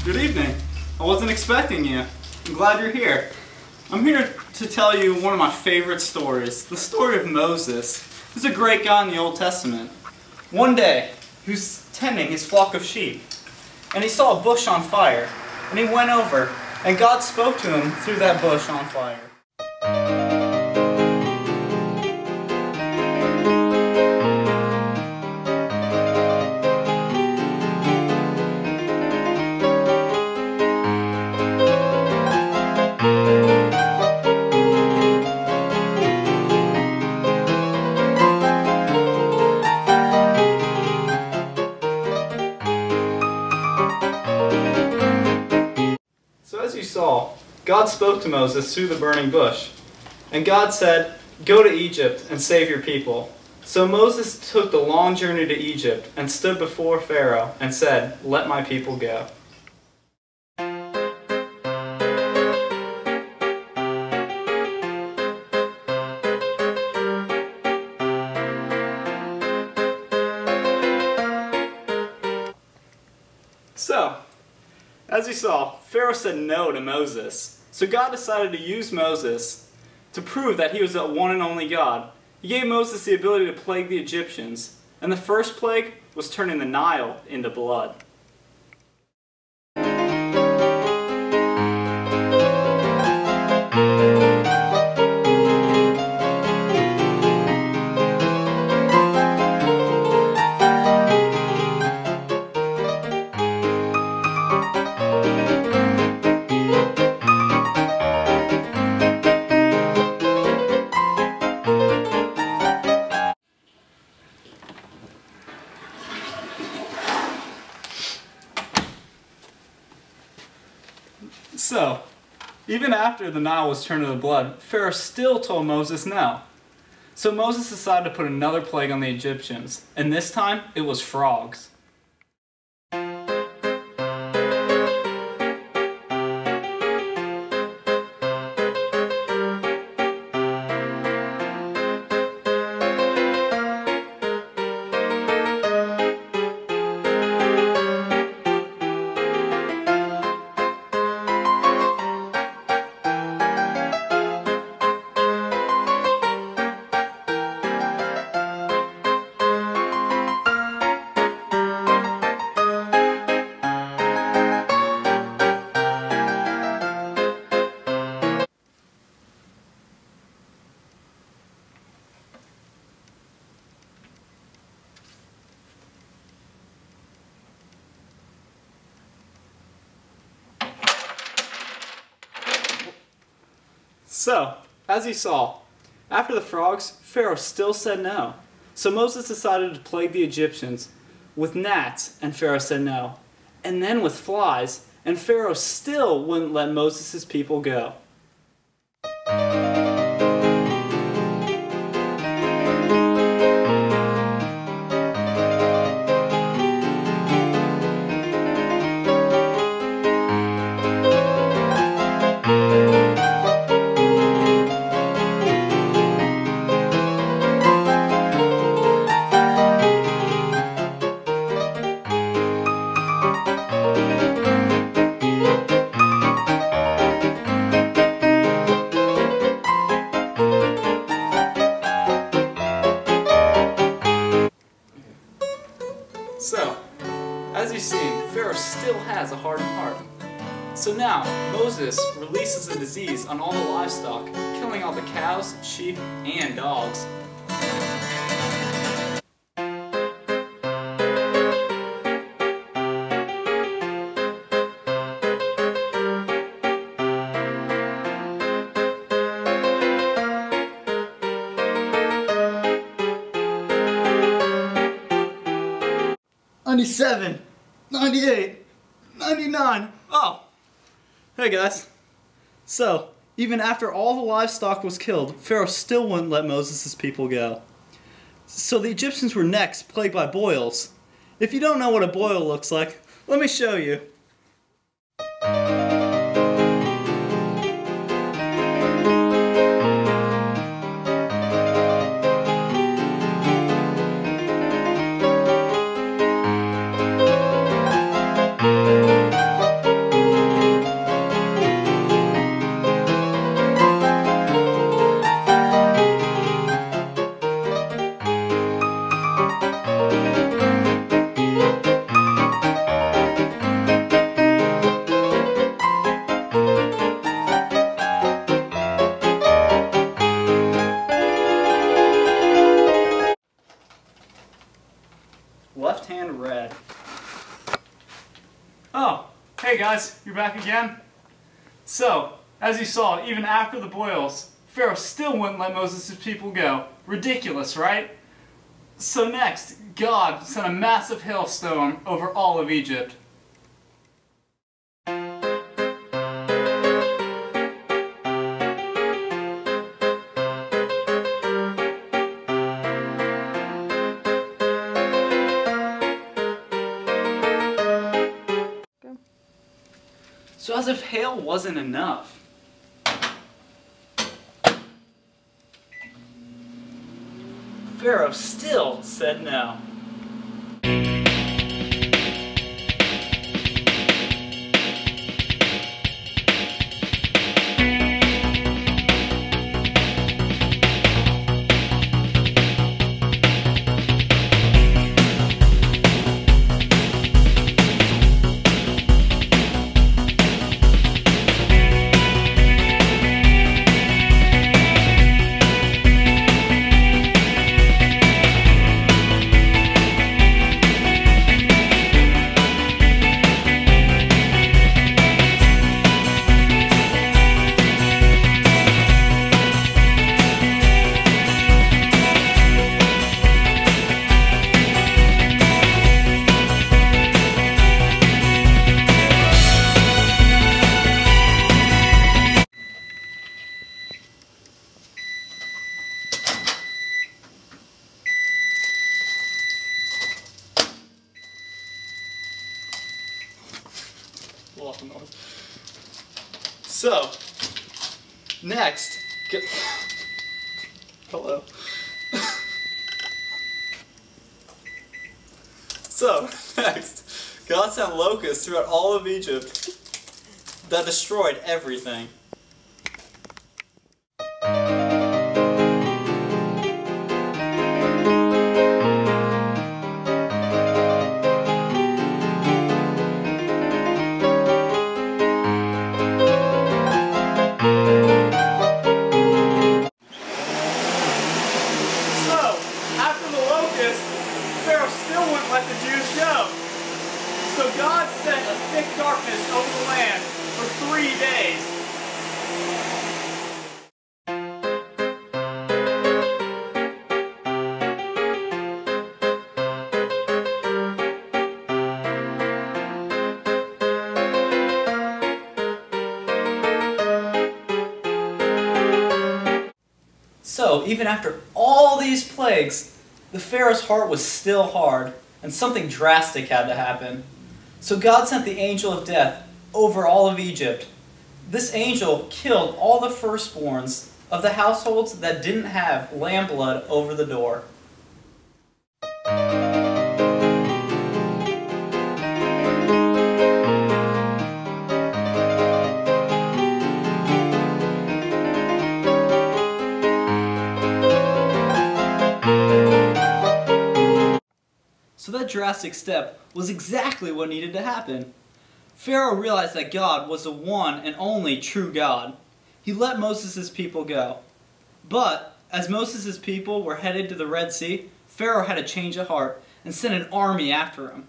Good evening. I wasn't expecting you. I'm glad you're here. I'm here to tell you one of my favorite stories, the story of Moses. He's a great guy in the Old Testament. One day, he was tending his flock of sheep, and he saw a bush on fire, and he went over, and God spoke to him through that bush on fire. So as you saw, God spoke to Moses through the burning bush. And God said, "Go to Egypt and save your people." So Moses took the long journey to Egypt and stood before Pharaoh and said, "Let my people go." So, as you saw, Pharaoh said no to Moses. So God decided to use Moses to prove that he was the one and only God. He gave Moses the ability to plague the Egyptians. And the first plague was turning the Nile into blood. So, even after the Nile was turned into blood, Pharaoh still told Moses no. So Moses decided to put another plague on the Egyptians, and this time it was frogs. So, as you saw, after the frogs, Pharaoh still said no. So Moses decided to plague the Egyptians with gnats, and Pharaoh said no. And then with flies, and Pharaoh still wouldn't let Moses' people go. So, as you've seen, Pharaoh still has a hardened heart. So now, Moses releases a disease on all the livestock, killing all the cows, sheep, and dogs. $97, $98, $99. Oh, hey guys. So, even after all the livestock was killed, Pharaoh still wouldn't let Moses' people go. So the Egyptians were next plagued by boils. If you don't know what a boil looks like, let me show you. Left hand red. Oh, hey guys, you're back again? So, as you saw, even after the boils, Pharaoh still wouldn't let Moses' people go. Ridiculous, right? So next, God sent a massive hailstorm over all of Egypt. So as if hail wasn't enough, Pharaoh still said no. So, next, hello. So, next, God sent locusts throughout all of Egypt that destroyed everything. Pharaoh still wouldn't let the Jews go. So God sent a thick darkness over the land for 3 days. So, even after all these plagues, the Pharaoh's heart was still hard, and something drastic had to happen. So God sent the angel of death over all of Egypt. This angel killed all the firstborns of the households that didn't have lamb blood over the door. So that drastic step was exactly what needed to happen. Pharaoh realized that God was the one and only true God. He let Moses' people go. But as Moses' people were headed to the Red Sea, Pharaoh had a change of heart and sent an army after him.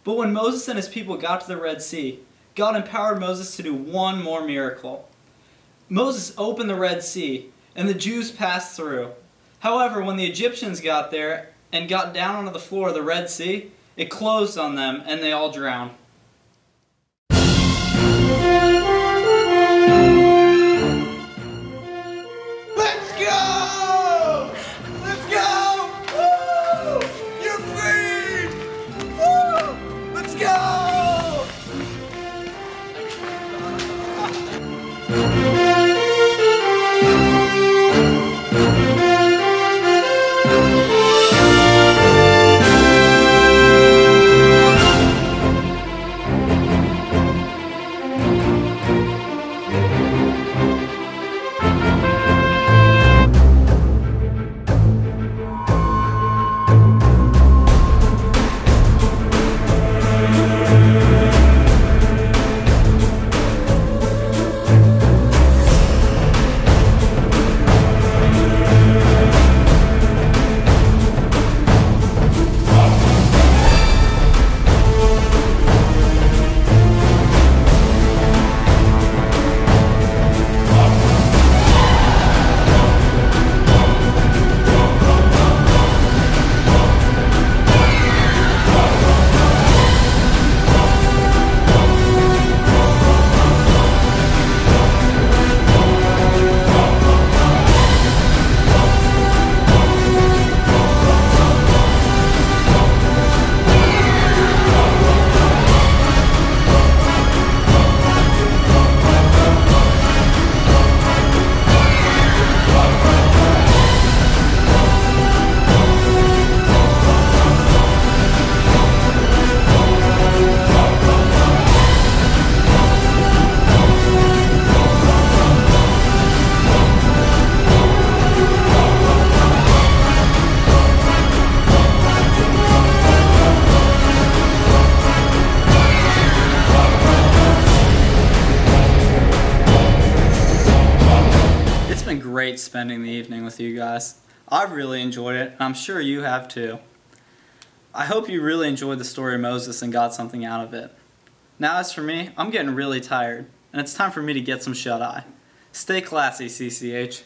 But when Moses and his people got to the Red Sea, God empowered Moses to do one more miracle. Moses opened the Red Sea, and the Jews passed through. However, when the Egyptians got there and got down onto the floor of the Red Sea, it closed on them and they all drowned. Let's go! Let's go! Woo! You're free! Woo! Let's go! Great spending the evening with you guys. I've really enjoyed it, and I'm sure you have too. I hope you really enjoyed the story of Moses and got something out of it. Now as for me, I'm getting really tired, and it's time for me to get some shut-eye. Stay classy, CCH.